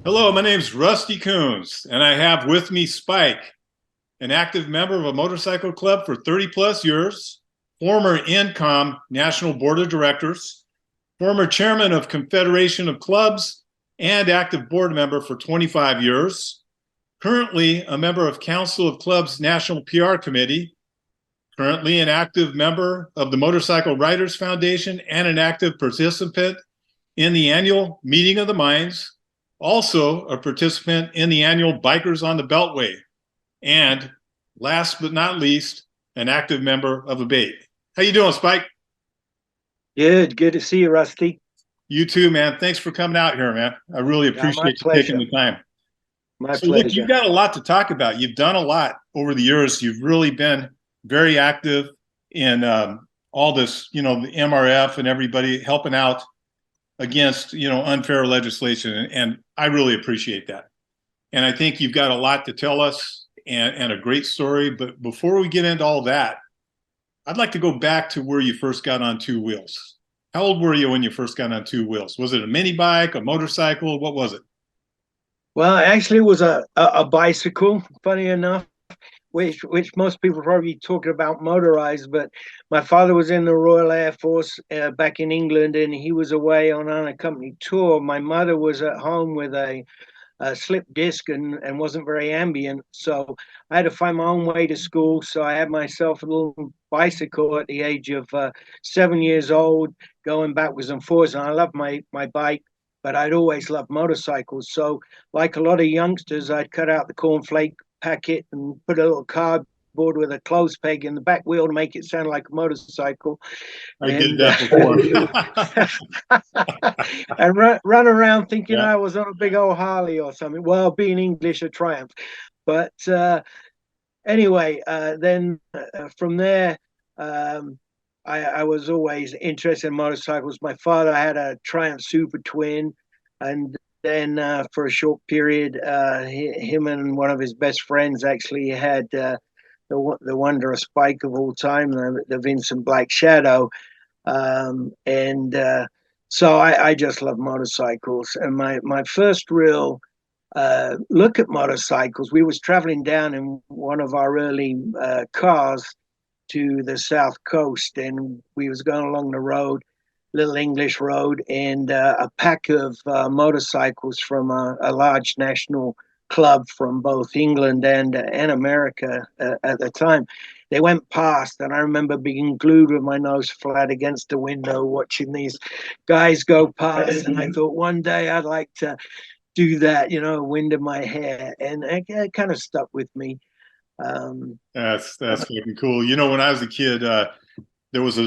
Hello, my name is Rusty Coones, and I have with me Spike, an active member of a motorcycle club for 30 plus years, former NCOM National Board of Directors, former chairman of Confederation of Clubs, and active board member for 25 years, currently a member of Council of Clubs National PR Committee, currently an active member of the Motorcycle Riders Foundation and an active participant in the annual meeting of the minds, also a participant in the annual Bikers on the Beltway, and last but not least, an active member of ABATE. How you doing, Spike? Good to see you, Rusty. You too, man. Thanks for coming out here, man. I really Yeah, my appreciate you taking pleasure. the time. My So look, you've pleasure. got a lot to talk about. You've done a lot over the years. You've really been very active in all this, the MRF and everybody helping out against, unfair legislation. And I really appreciate that. And I think you've got a lot to tell us and a great story. But before we get into all that, I'd like to go back to where you first got on two wheels. How old were you when you first got on two wheels? Was it a mini bike, a motorcycle? What was it? Well, actually, it was a bicycle. Funny enough, which most people probably talking about motorized, but my father was in the Royal Air Force back in England, and he was away on an unaccompanied tour. My mother was at home with a slip disc and wasn't very ambient, so I had to find my own way to school. So I had myself a little bicycle at the age of 7 years old, going backwards and forwards. And I loved my bike, but I'd always loved motorcycles. So, like a lot of youngsters, I'd cut out the cornflake packet and put a little cardboard with a clothes peg in the back wheel to make it sound like a motorcycle, I did and that before. and run around thinking Yeah. I was on a big old Harley or something. Well, being English, a triumph. But anyway, then from there, um, I was always interested in motorcycles. My father had a Triumph Super Twin, and then for a short period, him and one of his best friends actually had the wondrous bike of all time, the Vincent Black Shadow. And so I just love motorcycles. And my first real look at motorcycles, we was traveling down in one of our early cars to the south coast, and we was going along the road, little English road, and a pack of motorcycles from a large national club from both England and America at the time. They went past, and I remember being glued with my nose flat against the window, watching these guys go past. And I thought one day I'd like to do that, wind in my hair, and it kind of stuck with me. That's fucking cool. When I was a kid, there was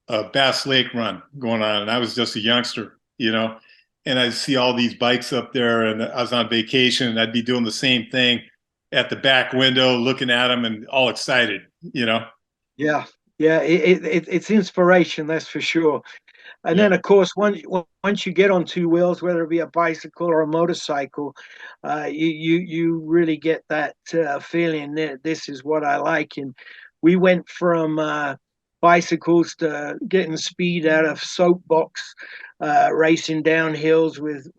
a Bass Lake run going on, and I was just a youngster, and I'd see all these bikes up there, and I was on vacation, and I'd be doing the same thing at the back window, looking at them and all excited. Yeah, yeah, it's inspiration, that's for sure. And Yeah. then, of course, once you get on two wheels, whether it be a bicycle or a motorcycle, you really get that feeling that this is what I like. And we went from bicycles to getting speed out of soapbox, racing down hills with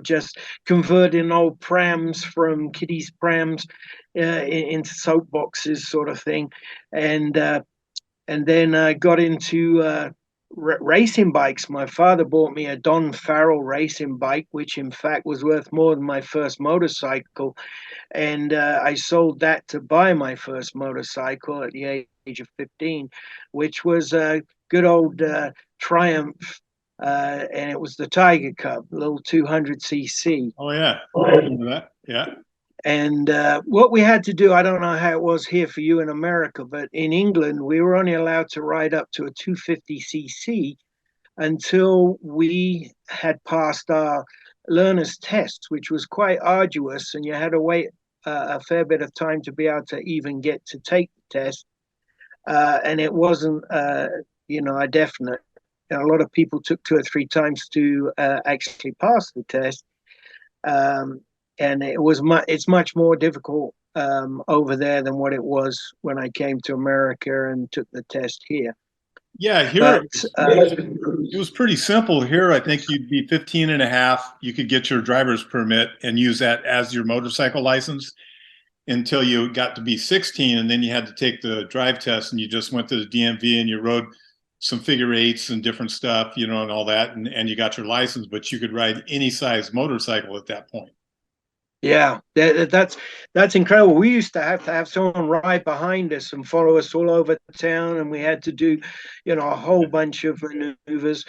just converting old prams from kiddies prams into soapboxes, sort of thing, and then got into racing bikes. My father bought me a Don Farrell racing bike, which in fact was worth more than my first motorcycle. And I sold that to buy my first motorcycle at the age of 15, which was a good old Triumph. And it was the Tiger Cub, little 200cc. Oh yeah. I remember that. Yeah. And what we had to do, I don't know how it was here for you in America, but in England, we were only allowed to ride up to a 250cc until we had passed our learner's test, which was quite arduous. And you had to wait a fair bit of time to be able to even get to take the test. And it wasn't, a definite. And a lot of people took two or three times to actually pass the test. Um, and it's much more difficult over there than what it was when I came to America and took the test here. Yeah, here But it was pretty simple. Here, I think you'd be 15 and a half. You could get your driver's permit and use that as your motorcycle license until you got to be 16. And then you had to take the drive test and you just went to the DMV and you rode some figure eights and different stuff, you know, and all that. And you got your license, but you could ride any size motorcycle at that point. yeah, that's incredible. We used to have someone ride behind us and follow us all over town, and we had to do, a whole bunch of maneuvers.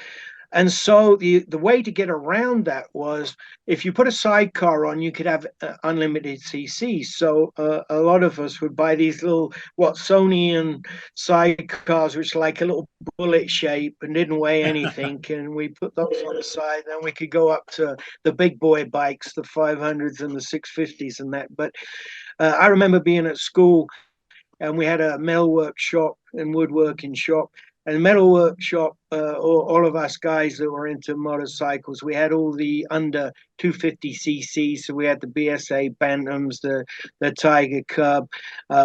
And so the way to get around that was if you put a sidecar on, you could have unlimited CC. So a lot of us would buy these little Watsonian sidecars, which are like a little bullet shape and didn't weigh anything. And we put those on the side. Then we could go up to the big boy bikes, the 500s and the 650s and that. But I remember being at school and we had a metal workshop and woodworking shop. And metal workshop, all of us guys that were into motorcycles, we had all the under 250cc. So we had the BSA Bantams, the Tiger Cub,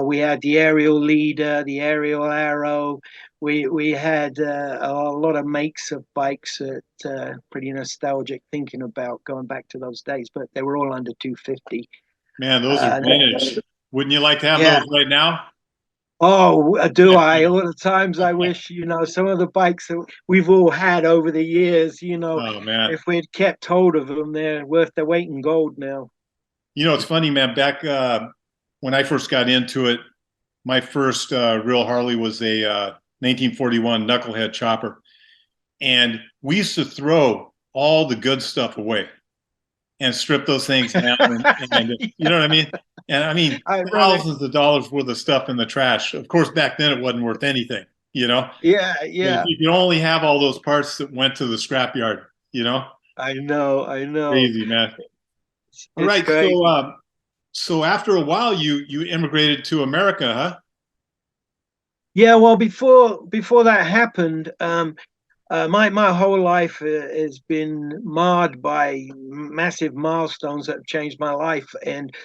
we had the Aerial Leader, the Aerial Arrow. We had a lot of makes of bikes that pretty nostalgic thinking about going back to those days, but they were all under 250. Man, those are vintage. Wouldn't you like to have Yeah. those right now? Oh, do I? All the times I wish, some of the bikes that we've all had over the years, Oh man. if we'd kept hold of them, they're worth their weight in gold now. You know, it's funny, man. Back when I first got into it, my first real Harley was a 1941 knucklehead chopper. And we used to throw all the good stuff away and strip those things down. And you know what I mean? And I mean, I really, thousands of dollars worth of stuff in the trash. Of course, back then it wasn't worth anything, you know? yeah, But yeah. you could only have all those parts that went to the scrapyard, you know? I know. Crazy, man. All It's right. crazy. So after a while, you immigrated to America, huh? Yeah, well, before that happened, my whole life has been marred by massive milestones that have changed my life, and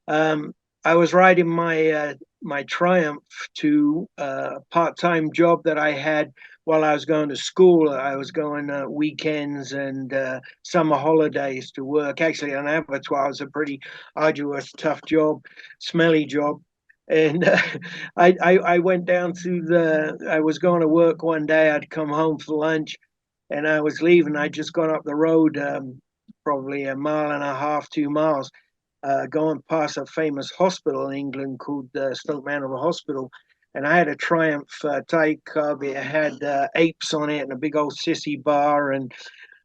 I was riding my Triumph to a part-time job that I had while I was going to school. I was going weekends and summer holidays to work. Actually, an abattoir was a pretty arduous, tough job, smelly job. And I went down to I was going to work one day. I'd come home for lunch and I was leaving. I'd just gone up the road, probably a mile and a half, 2 miles, going past a famous hospital in England called Stoke Mandeville Hospital. And I had a Triumph Tiger Cub. It had apes on it and a big old sissy bar and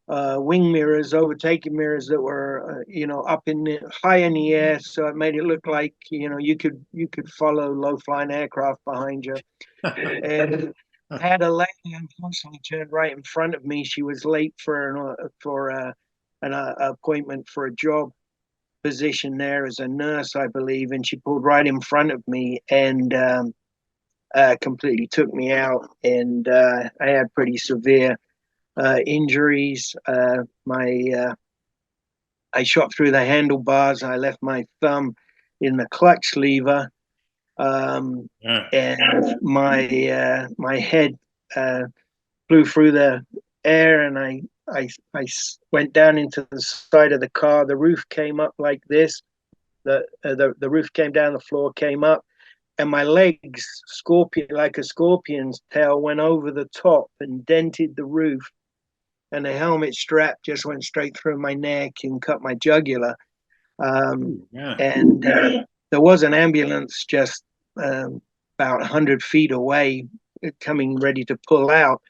wing mirrors, overtaking mirrors that were, up in high in the air. So it made it look like, you could follow low flying aircraft behind you. And I had a lady unfortunately turned right in front of me. She was late for an appointment for a job position there as a nurse, I believe, and she pulled right in front of me and completely took me out. And I had pretty severe injuries. My I shot through the handlebars. I left my thumb in the clutch lever, Yeah. and my head flew through the air, and I went down into the side of the car. The roof came up like this. The roof came down, the floor came up, and my legs, scorpion like a scorpion's tail, went over the top and dented the roof. And the helmet strap just went straight through my neck and cut my jugular. Um, Ooh, yeah. and there was an ambulance just about 100 feet away, coming ready to pull out.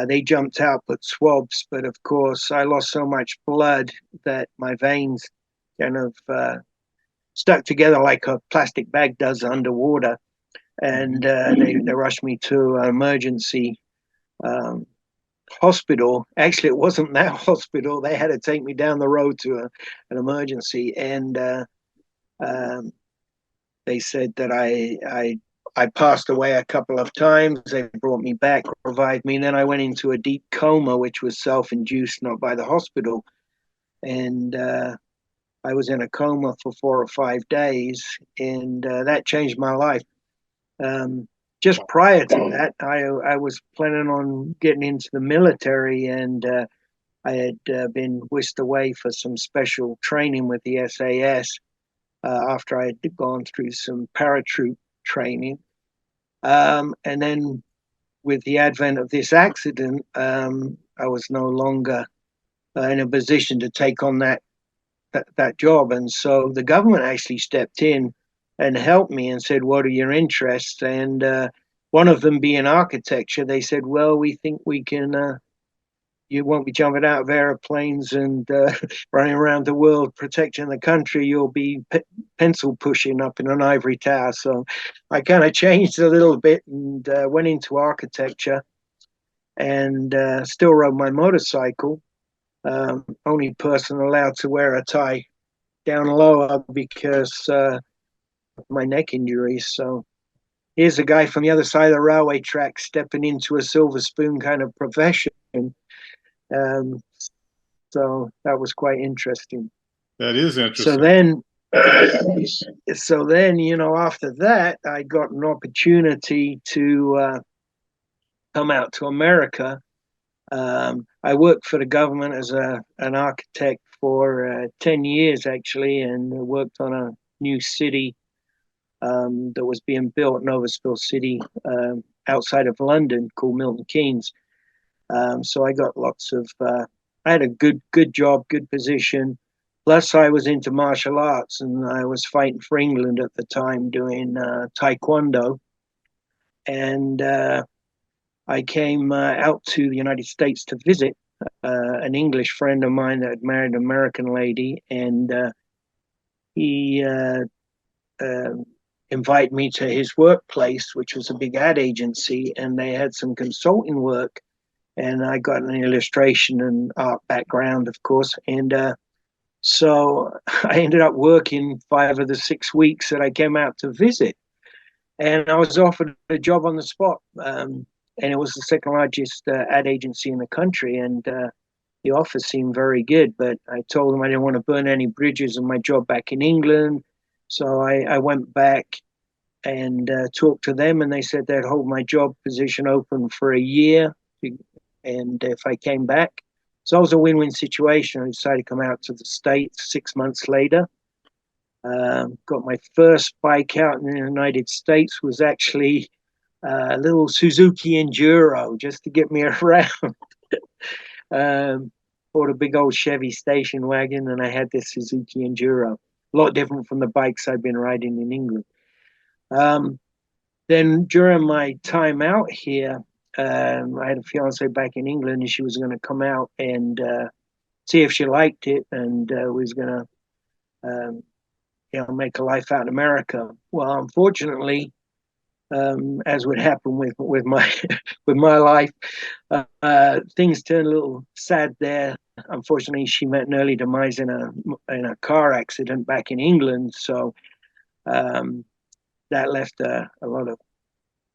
They jumped out, put swabs, but of course, I lost so much blood that my veins kind of stuck together like a plastic bag does underwater. And they rushed me to an emergency um, hospital. Actually, it wasn't that hospital. They had to take me down the road to an emergency. And um, they said that I passed away a couple of times. They brought me back, revived me, and then I went into a deep coma, which was self-induced, not by the hospital. And I was in a coma for 4 or 5 days, and that changed my life. Um, just prior to that, I was planning on getting into the military, and I had been whisked away for some special training with the SAS after I had gone through some paratroop training. And then with the advent of this accident, I was no longer in a position to take on that job. And so the government actually stepped in and helped me and said, what are your interests? And one of them being architecture. They said, well, we think we can, you won't be jumping out of airplanes and running around the world protecting the country. You'll be pencil pushing up in an ivory tower. So I kind of changed a little bit and went into architecture, and still rode my motorcycle. Only person allowed to wear a tie down lower because of my neck injuries. So here's a guy from the other side of the railway track stepping into a silver spoon kind of profession. So that was quite interesting. That is interesting. So then, you know, after that, I got an opportunity to come out to America. I worked for the government as an architect for 10 years, actually, and worked on a new city that was being built, Novospil City, outside of London, called Milton Keynes. So I got lots of, I had a good job, good position. Plus I was into martial arts, and I was fighting for England at the time doing Taekwondo. And I came out to the United States to visit an English friend of mine that had married an American lady. And he invited me to his workplace, which was a big ad agency, and they had some consulting work. And I got an illustration and art background, of course. And so I ended up working 5 of the 6 weeks that I came out to visit. And I was offered a job on the spot. And it was the second largest ad agency in the country. And the offer seemed very good. But I told them I didn't want to burn any bridges in my job back in England. So I went back and talked to them. And they said they'd hold my job position open for a year. And if I came back, so it was a win-win situation. I decided to come out to the States 6 months later. Got my first bike out in the United States, was actually a little Suzuki Enduro, just to get me around. Bought a big old Chevy station wagon, and I had this Suzuki Enduro. A lot different from the bikes I've been riding in England. Then during my time out here, I had a fiance back in England, and she was going to come out and see if she liked it, and was going to, make a life out in America. Well, unfortunately, as would happen with my with my life, things turned a little sad there. Unfortunately, she met an early demise in a car accident back in England, so that left a lot of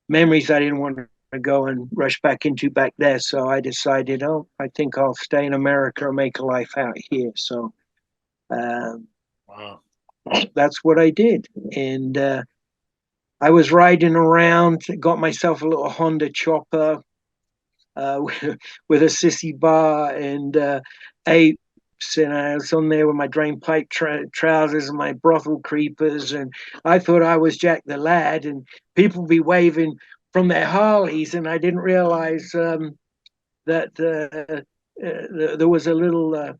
memories I didn't want to go and rush back into back there. So I decided, I think I'll stay in America and make a life out here. So wow, that's what I did. And I was riding around, got myself a little Honda chopper with a sissy bar and apes. And I was on there with my drain pipe trousers and my brothel creepers. And I thought I was Jack the Lad, and people be waving from their Harleys, and I didn't realize that there was a little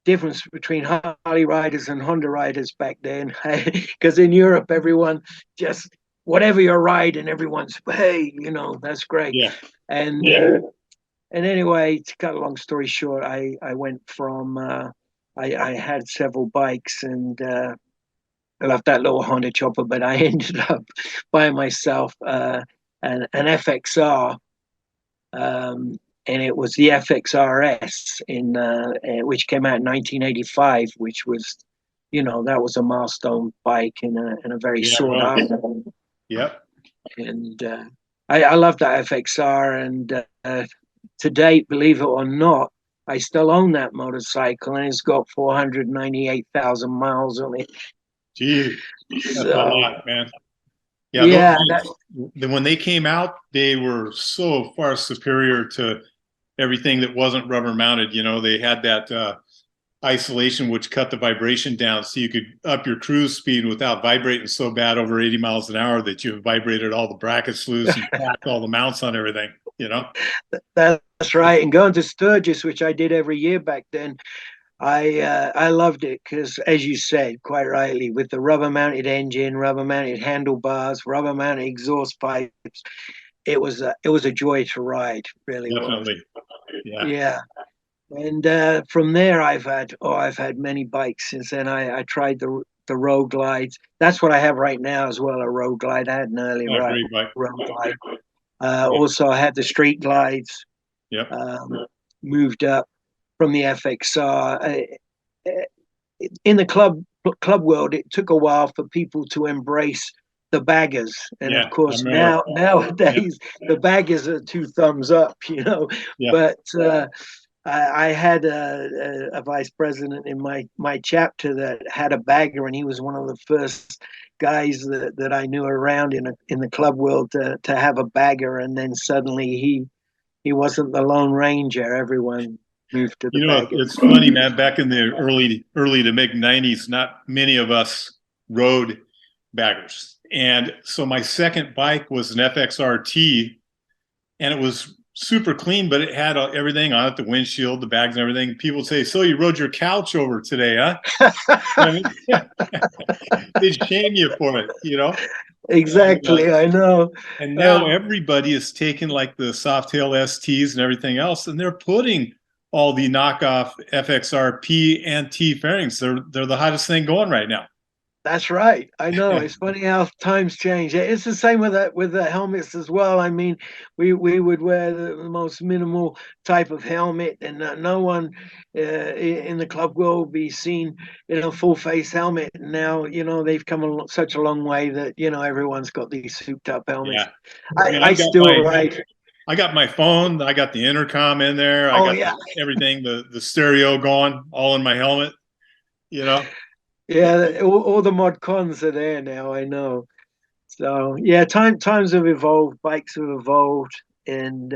difference between Harley riders and Honda riders back then. Because in Europe, everyone just, whatever you're riding, everyone's, hey, that's great. Yeah. And anyway, to cut a long story short, I went from, I had several bikes, and I loved that little Honda chopper, but I ended up buying myself an FXR, and it was the FXRS which came out in 1985, which was, that was a milestone bike and a very sought after. Yep. And I love that FXR, and to date, believe it or not, I still own that motorcycle, and it's got 498,000 miles on it. Gee, that's a lot, man. Yeah, those Yeah, bikes, when they came out, they were so far superior to everything that wasn't rubber mounted. You know, they had that isolation which cut the vibration down so you could up your cruise speed without vibrating so bad over 80 miles an hour that you vibrated all the brackets loose and cracked all the mounts on everything, you know? that's right. And going to Sturgis, which I did every year back then, I loved it because, as you said quite rightly, with the rubber mounted engine, rubber mounted handlebars, rubber mounted exhaust pipes, it was a joy to ride. Really was. Definitely. Yeah. Yeah. And from there, I've had many bikes since then. I tried the road glides. That's what I have right now as well, a road glide. I had an early Oh, great bike. road glide. Yeah. Also, I had the street glides. Yep. Moved up from the FXR. In the club world, it took a while for people to embrace the baggers, and Yeah, of I course remember. nowadays the baggers are two thumbs up, you know. Yeah. But I had a vice president in my chapter that had a bagger, and he was one of the first guys that I knew around in the club world to have a bagger, and then suddenly he wasn't the Lone Ranger. Everyone moved to the You know, baggers. it's funny, man. Back in the early to mid '90s, not many of us rode baggers, and so my second bike was an FXRT, and it was super clean, but it had everything on it, the windshield, the bags, and everything. People say, "So you rode your couch over today, huh?" I mean, they'd shame you for it, you know. Exactly, I know. And now Um, everybody is taking like the Softail STs and everything else, and they're putting all the knockoff FXRP and T fairings. They're the hottest thing going right now. That's right. I know. It's funny how times change. It's the same with the helmets as well. I mean, we would wear the most minimal type of helmet, and no one in the club world be seen in a full face helmet. And now, you know, they've come such a long way that, you know, everyone's got these souped up helmets. Yeah. I mean, I still ride. I got my phone, I got the intercom in there, I Oh got yeah, everything, the stereo going all in my helmet, you know. yeah. All the mod cons are there now. I know. So yeah, times have evolved, bikes have evolved, and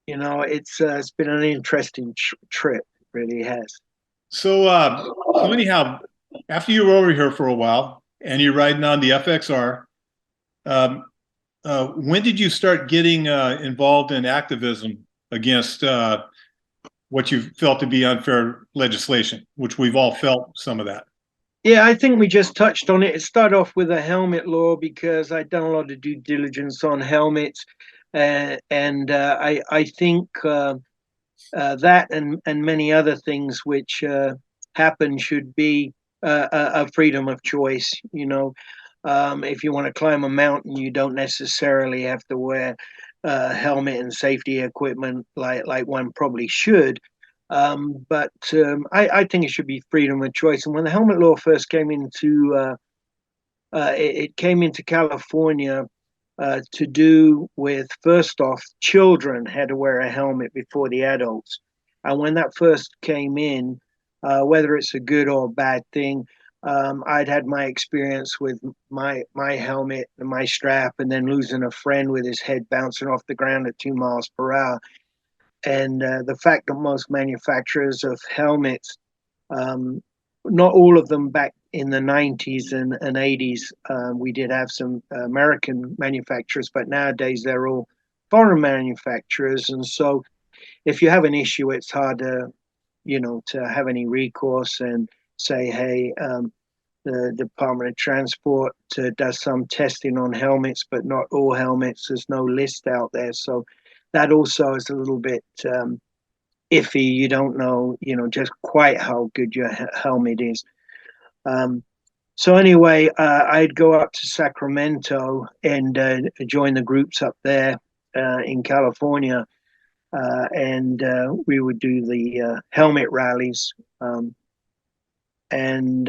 you know it's been an interesting trip. It really has. So anyhow, after you were over here for a while and you're riding on the FXR, um, when did you start getting involved in activism against what you felt to be unfair legislation, which we've all felt some of that? Yeah, I think we just touched on it. It started off with a helmet law because I'd done a lot of due diligence on helmets, and I think that and many other things which happen should be a freedom of choice. You know, if you want to climb a mountain, you don't necessarily have to wear helmet and safety equipment like one probably should. But I think it should be freedom of choice. And when the helmet law first came into it came into California to do with, first off, children had to wear a helmet before the adults. And when that first came in, whether it's a good or bad thing, I'd had my experience with my helmet and my strap, and then losing a friend with his head bouncing off the ground at 2 miles per hour. And the fact that most manufacturers of helmets, um, not all of them back in the 90s and 80s, we did have some American manufacturers, but nowadays they're all foreign manufacturers. And so if you have an issue, it's hard to, you know, to have any recourse and say, hey, the Department of Transport does some testing on helmets, but not all helmets. There's no list out there. So that also is a little bit iffy. You don't know, you know, just quite how good your helmet is. Um, so anyway, I'd go up to Sacramento and join the groups up there in California, and we would do the helmet rallies. And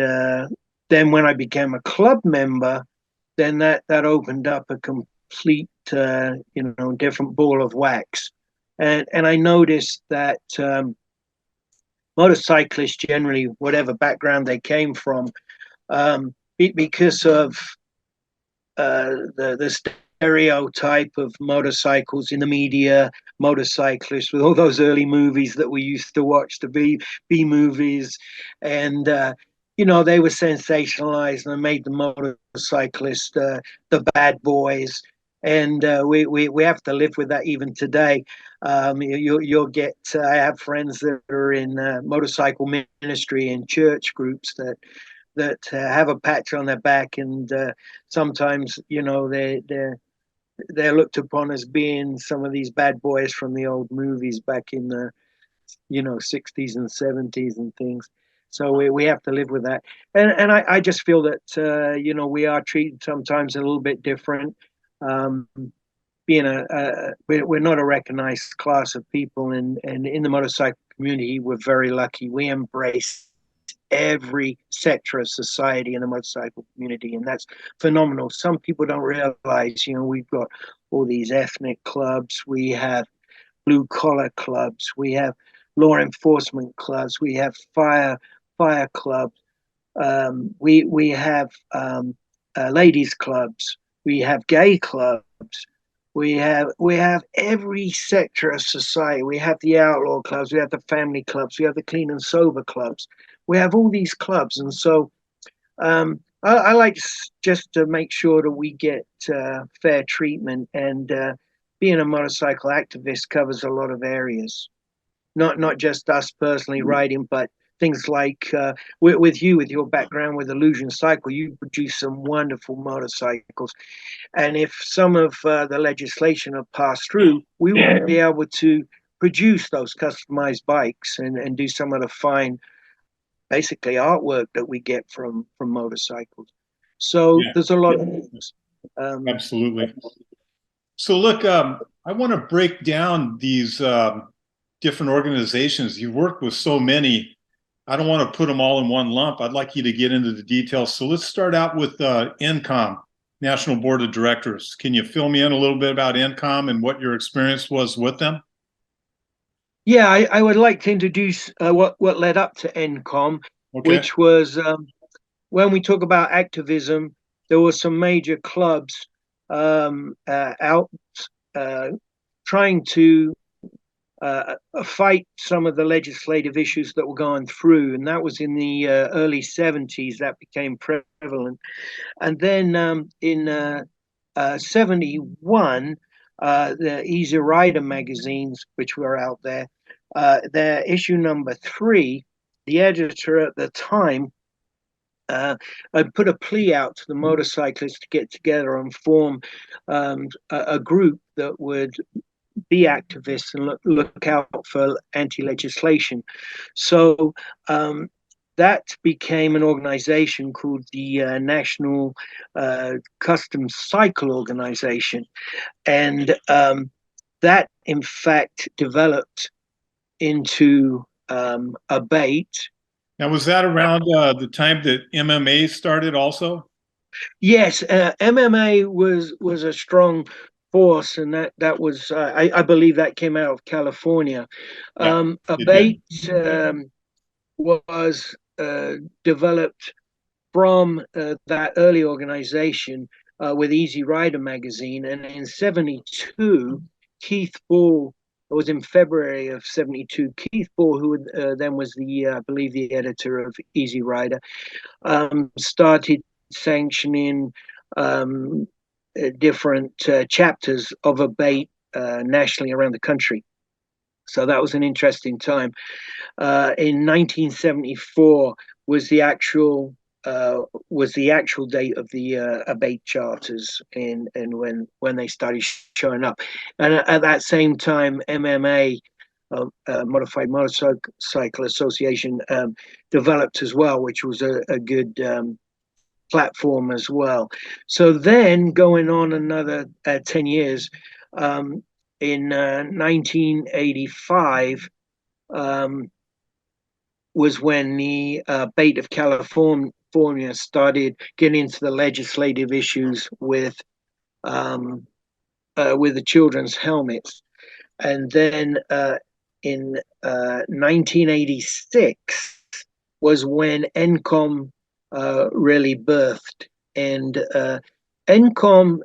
then when I became a club member, then that opened up a complete, you know, different ball of wax. And I noticed that motorcyclists generally, whatever background they came from, because of the stereotype of motorcycles in the media, motorcyclists with all those early movies that we used to watch, the B movies, and they were sensationalized and made the motorcyclists the bad boys. And we have to live with that even today. You'll get. I have friends that are in motorcycle ministry and church groups that have a patch on their back, and sometimes they're looked upon as being some of these bad boys from the old movies back in the 60s and 70s and things. So we have to live with that, and I just feel that we are treated sometimes a little bit different. Being we're not a recognized class of people, and in the motorcycle community, we're very lucky. We embrace every sector of society in the motorcycle community, and that's phenomenal. Some people don't realize, we've got all these ethnic clubs, we have blue collar clubs, we have law enforcement clubs, we have fire clubs, we have ladies clubs, we have gay clubs. We have every sector of society. We have the outlaw clubs, we have the family clubs, we have the clean and sober clubs. We have all these clubs, and so I like just to make sure that we get fair treatment. And being a motorcycle activist covers a lot of areas, not just us personally riding, but things like with your background with Illusion Cycle, you produce some wonderful motorcycles. And if some of the legislation have passed through, we will be able to produce those customized bikes and do some of the fine, basically artwork that we get from motorcycles. So there's a lot of things. Absolutely. So look, I want to break down these different organizations. You've worked with so many. I don't want to put them all in one lump. I'd like you to get into the details. So let's start out with NCOM, National Board of Directors. Can you fill me in a little bit about NCOM and what your experience was with them? Yeah, I would like to introduce what led up to NCOM, which was when we talk about activism, there were some major clubs out trying to fight some of the legislative issues that were going through, and that was in the early 70s that became prevalent. And then in 71, the Easy Rider magazines, which were out there, their issue number 3, the editor at the time had put a plea out to the motorcyclists to get together and form a group that would be activists and look out for anti-legislation. So that became an organization called the National Custom Cycle Organization. And that, in fact, developed into ABATE. Now, was that around the time that MMA started also? Yes, MMA was a strong force, and that was I believe that came out of California. ABATE was developed from that early organization with Easy Rider magazine, and in 72, Keith Ball. It was in February of 72. Keith Ball, who then was I believe the editor of Easy Rider, started sanctioning different chapters of ABATE nationally around the country. So that was an interesting time. In 1974 was the actual date of the ABATE charters, and when they started showing up. And at that same time, MMA, Modified Motorcycle Association, developed as well, which was a good platform as well. So then, going on another 10 years, in 1985 was when the ABATE of California started getting into the legislative issues with the children's helmets. And then in 1986 was when NCOM really birthed, and NCOM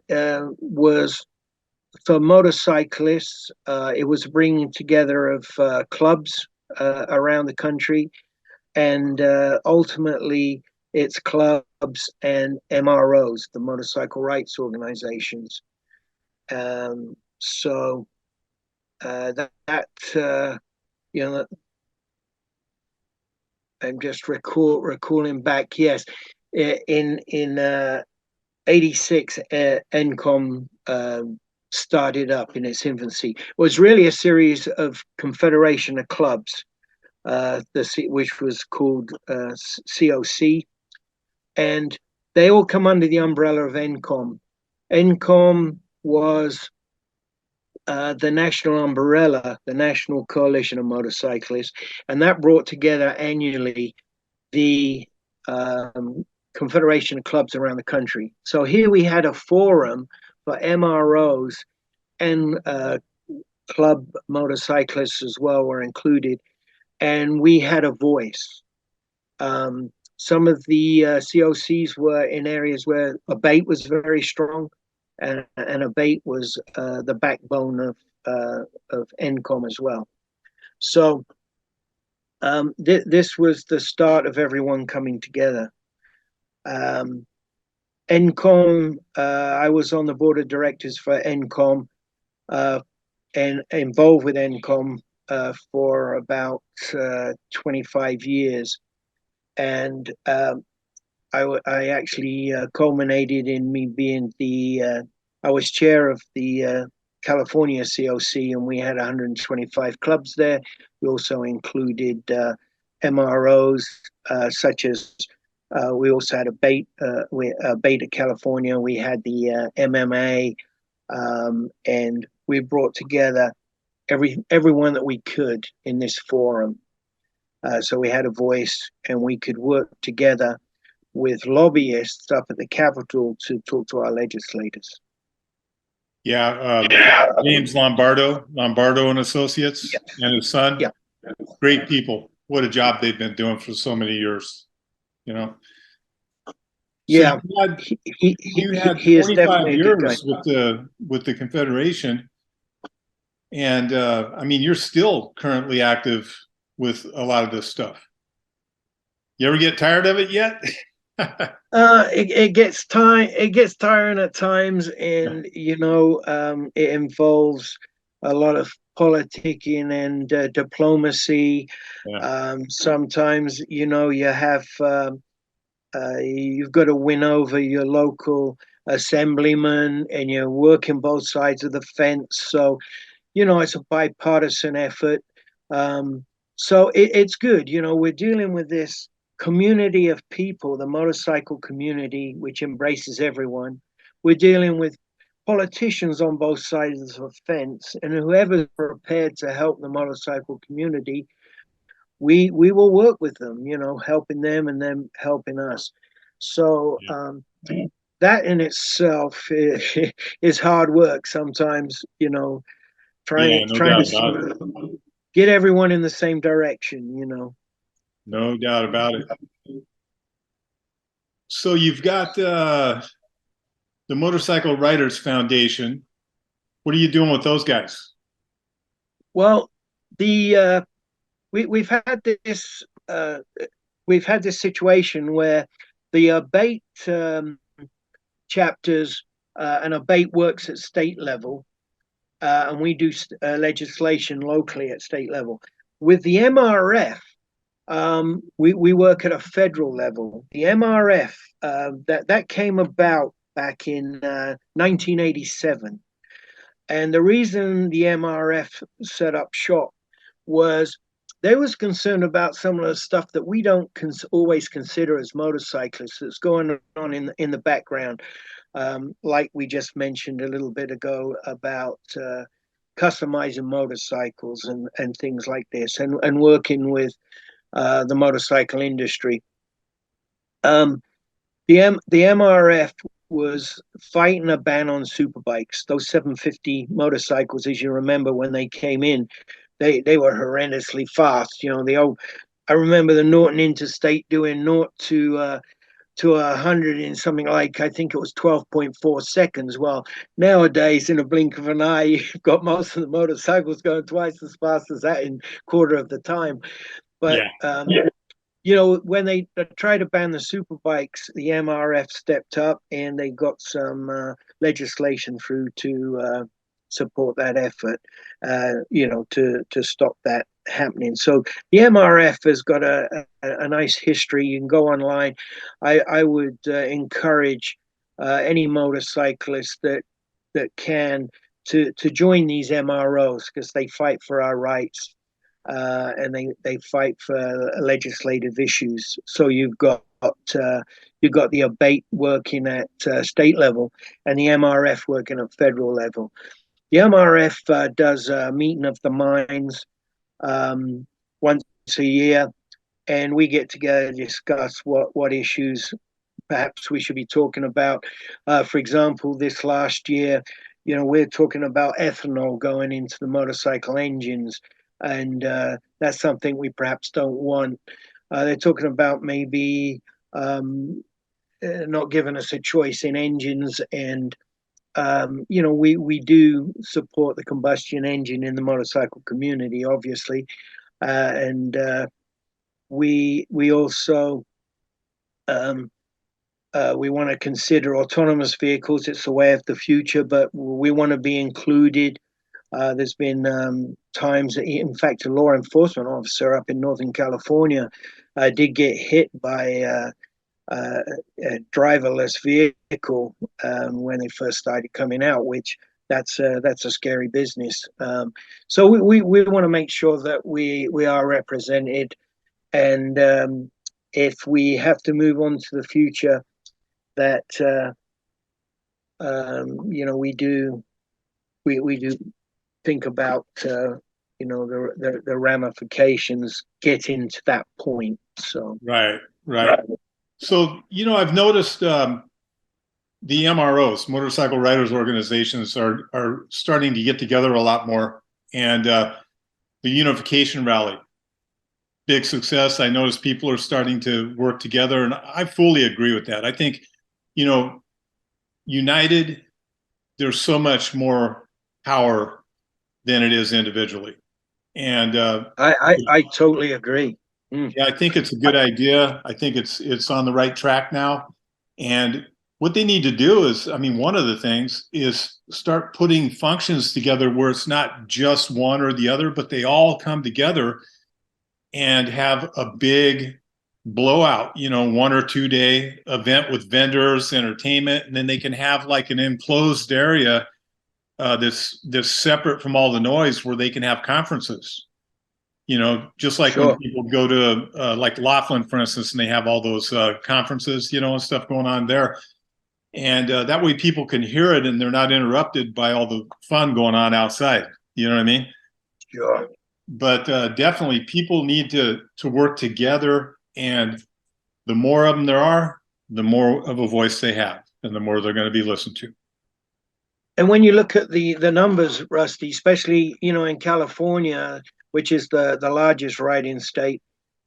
was for motorcyclists. It was bringing together of clubs around the country, and ultimately it's clubs and MROs, the motorcycle rights organizations. So that you know, I'm just recalling back. Yes, in '86, NCOM started up in its infancy. It was really a series of Confederation of Clubs, which was called COC, and they all come under the umbrella of NCOM. NCOM was the national umbrella, the National Coalition of Motorcyclists, and that brought together annually the Confederation of Clubs around the country. So here we had a forum for MROs, and club motorcyclists as well were included, and we had a voice. Some of the COCs were in areas where ABATE was very strong, and ABATE was the backbone of NCOM as well. So this was the start of everyone coming together. NCOM, I was on the board of directors for NCOM, and involved with NCOM for about 25 years. And I actually culminated in me being I was chair of the California COC, and we had 125 clubs there. We also included MROs, such as we also had ABATE of California. We had the MMA, and we brought together everyone that we could in this forum. So we had a voice, and we could work together with lobbyists up at the Capitol to talk to our legislators. Yeah, James Lombardo and Associates, yes, and his son. Yeah, great people. What a job they've been doing for so many years. You know. So yeah, you had 25 years with the Confederation, and I mean, you're still currently active with a lot of this stuff. You ever get tired of it yet? It gets tiring at times, and it involves a lot of politicking and diplomacy. Yeah. Sometimes you have you've got to win over your local assemblyman, and you're working both sides of the fence. So it's a bipartisan effort. So it's good. We're dealing with this community of people, the motorcycle community, which embraces everyone. We're dealing with politicians on both sides of the fence, and whoever's prepared to help the motorcycle community, we will work with them, helping them and them helping us. So that in itself is hard work sometimes, trying to get everyone in the same direction, No doubt about it. So you've got the Motorcycle Writers Foundation. What are you doing with those guys? Well, we've had this situation where the ABATE chapters and ABATE works at state level, and we do legislation locally at state level. With the MRF, we work at a federal level. The MRF that came about back in 1987, and the reason the MRF set up shop was they was concerned about some of the stuff that we don't always consider as motorcyclists that's going on in the background, like we just mentioned a little bit ago about customizing motorcycles and things like this, and working with the motorcycle industry. The MRF was fighting a ban on superbikes. Those 750 motorcycles, as you remember, when they came in, they were horrendously fast. I remember the Norton Interstate doing 0 to to 100 in something like, I think it was 12.4 seconds. Well, nowadays, in a blink of an eye, you've got most of the motorcycles going twice as fast as that in quarter of the time. But Yeah. you know, when they tried to ban the super bikes, the MRF stepped up and they got some legislation through to support that effort, you know, to stop that happening. So the MRF has got a nice history. You can go online. I would encourage any motorcyclist that can to join these MROs because they fight for our rights and they fight for legislative issues. So you've got the ABATE working at state level and the MRF working at federal level. The MRF does a meeting of the minds once a year, and we get together to discuss what issues perhaps we should be talking about. For example, this last year, you know, we're talking about ethanol going into the motorcycle engines, and that's something we perhaps don't want. They're talking about maybe not giving us a choice in engines, and you know, we do support the combustion engine in the motorcycle community, obviously, and we also we want to consider autonomous vehicles. It's the way of the future, but we want to be included. There's been times that, in fact, a law enforcement officer up in Northern California did get hit by a driverless vehicle when they first started coming out, which that's a scary business. So we want to make sure that we are represented, and if we have to move on to the future, that you know, we do think about you know, the ramifications getting to that point. So Right. So, you know, I've noticed the MROs, motorcycle riders organizations, are starting to get together a lot more, and the unification rally, big success. I noticed people are starting to work together, and I fully agree with that. I think, you know, united, there's so much more power than it is individually. And I totally agree. yeah, I think it's a good idea. I think it's on the right track now. And what they need to do is, I mean, one of the things is start putting functions together where it's not just one or the other, but they all come together and have a big blowout, you know, 1 or 2 day event with vendors, entertainment, and then they can have like an enclosed area that's separate from all the noise where they can have conferences. You know, just like when Sure. people go to like Laughlin, for instance, and they have all those conferences, you know, and stuff going on there. And that way people can hear it and they're not interrupted by all the fun going on outside. You know what I mean? Sure. But definitely people need to work together, and the more of them there are, the more of a voice they have and the more they're going to be listened to. And when you look at the numbers, Rusty, especially, you know, in California, which is the largest riding state,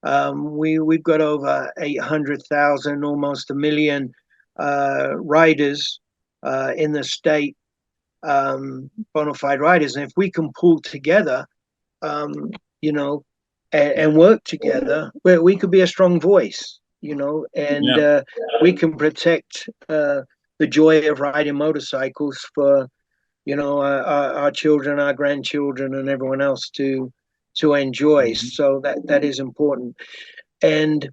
we've got over 800,000, almost a million riders in the state, bona fide riders. And if we can pull together, you know, and work together, we could be a strong voice, you know, and Yeah. we can protect the joy of riding motorcycles for, you know, our children, our grandchildren, and everyone else to enjoy. So that is important. And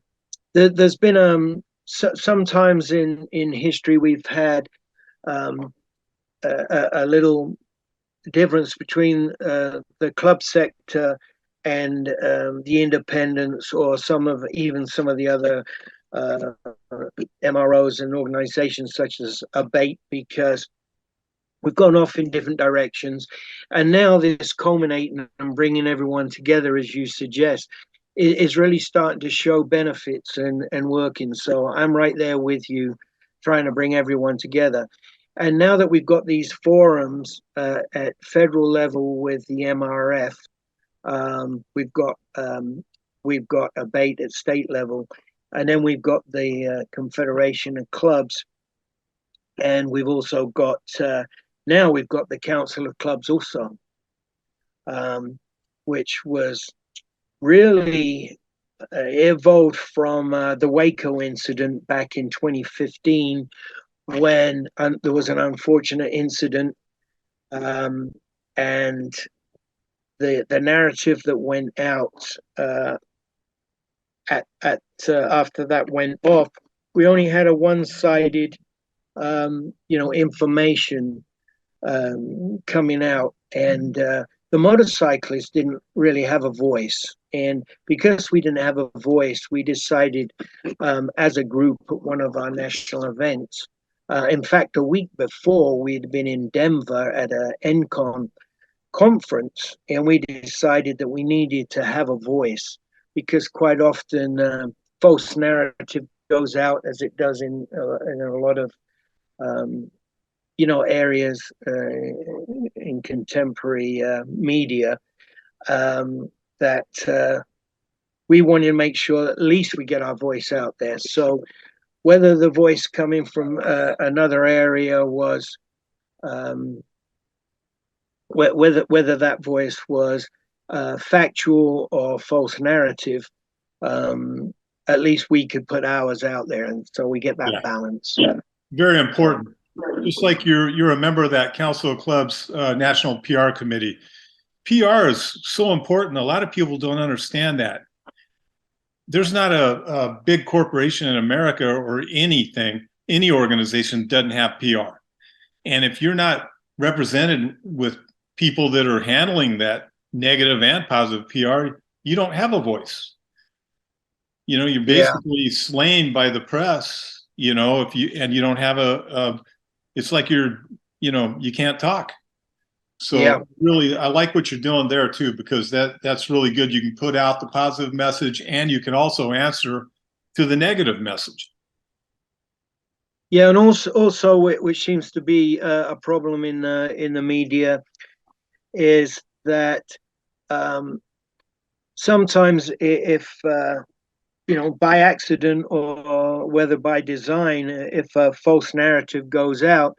there's been sometimes in history we've had a little difference between the club sector and the independents, or some of the other MROs and organizations such as ABATE, because we've gone off in different directions, and now this culminating and bringing everyone together, as you suggest, is really starting to show benefits and working. So I'm right there with you, trying to bring everyone together. And now that we've got these forums at federal level with the MRF, we've got ABATE at state level. And then we've got the Confederation of Clubs, and we've also got now we've got the Council of Clubs also, which was really evolved from the Waco incident back in 2015, when there was an unfortunate incident, and the narrative that went out after that went off, we only had a one-sided, information coming out, and the motorcyclists didn't really have a voice. And because we didn't have a voice, we decided, as a group at one of our national events. In fact, a week before, we'd been in Denver at a NCOM conference, and we decided that we needed to have a voice, because quite often false narrative goes out, as it does in a lot of areas in contemporary media, that we wanted to make sure that at least we get our voice out there. So whether the voice coming from another area was whether that voice was factual or false narrative, at least we could put ours out there, and so we get that balance. Very important. Just like you're a member of that Council of Clubs National PR Committee. PR is so important. A lot of people don't understand that. There's not a big corporation in America or any organization doesn't have PR. And if you're not represented with people that are handling that negative and positive PR, you don't have a voice. You're basically slain by the press, if you don't have it's like you can't talk. So really, I like what you're doing there too, because that's really good. You can put out the positive message, and you can also answer to the negative message. Yeah, and also which seems to be a problem in the media, is that sometimes if by accident or whether by design, if a false narrative goes out,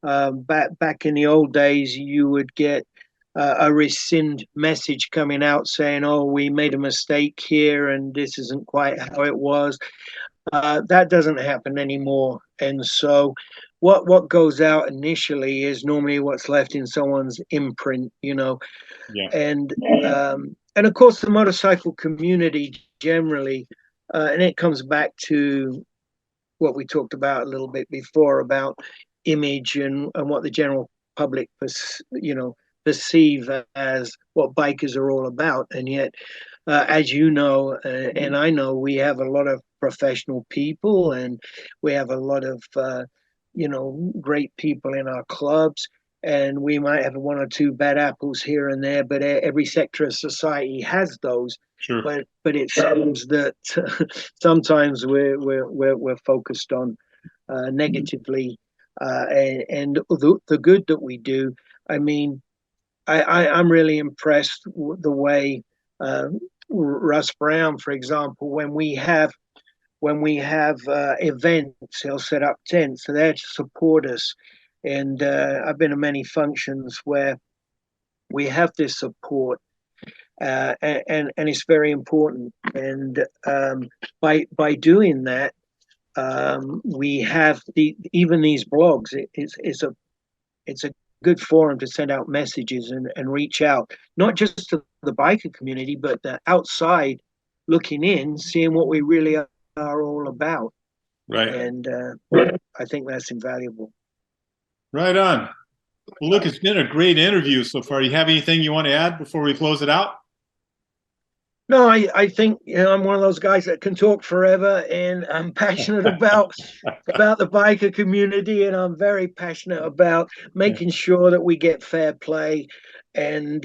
back in the old days, you would get a rescind message coming out saying, "Oh, we made a mistake here, and this isn't quite how it was." That doesn't happen anymore, and so what goes out initially is normally what's left in someone's imprint, and of course the motorcycle community generally, and it comes back to what we talked about a little bit before about image and what the general public perceive as what bikers are all about. And yet, as you know, and I know, we have a lot of professional people, and we have a lot of great people in our clubs, and we might have one or two bad apples here and there, but every sector of society has those. Sure. But it seems that sometimes we're focused on negatively, and the good that we do. I mean, I'm really impressed with the way Russ Brown, for example, when we have events, he'll set up tents. So they're to support us. And I've been to many functions where we have this support, and it's very important. And by doing that, we have even these blogs. It's a good forum to send out messages and reach out, not just to the biker community, but the outside looking in, seeing what we really are all about. Right. And I think that's invaluable. Right on. Well, look, it's been a great interview so far. You have anything you want to add before we close it out? No, I think I'm one of those guys that can talk forever, and I'm passionate about the biker community, and I'm very passionate about making sure that we get fair play. And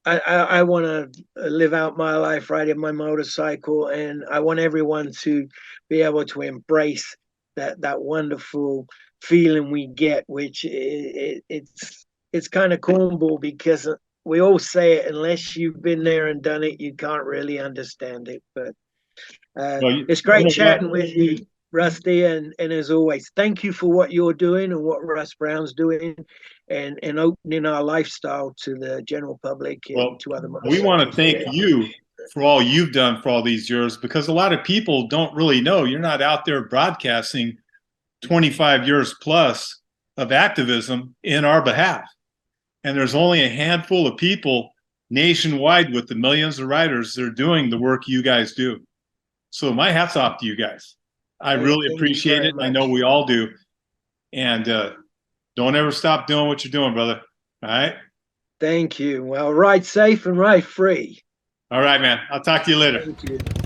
I want to live out my life riding my motorcycle, and I want everyone to be able to embrace that wonderful feeling we get, which it's kind of cornball, because we all say it, unless you've been there and done it, you can't really understand it. But Well, It's great chatting with you, Rusty, and as always, thank you for what you're doing and what Russ Brown's doing, and opening our lifestyle to the general public and well, to other we want to motorcyclists. thank you for all you've done for all these years, because a lot of people don't really know you're not out there broadcasting 25 years plus of activism in our behalf. And there's only a handful of people nationwide with the millions of riders that are doing the work you guys do. So my hat's off to you guys. I really appreciate it. I know we all do. And don't ever stop doing what you're doing, brother. All right? Thank you. Well, ride safe and ride free. All right, man. I'll talk to you later. Thank you.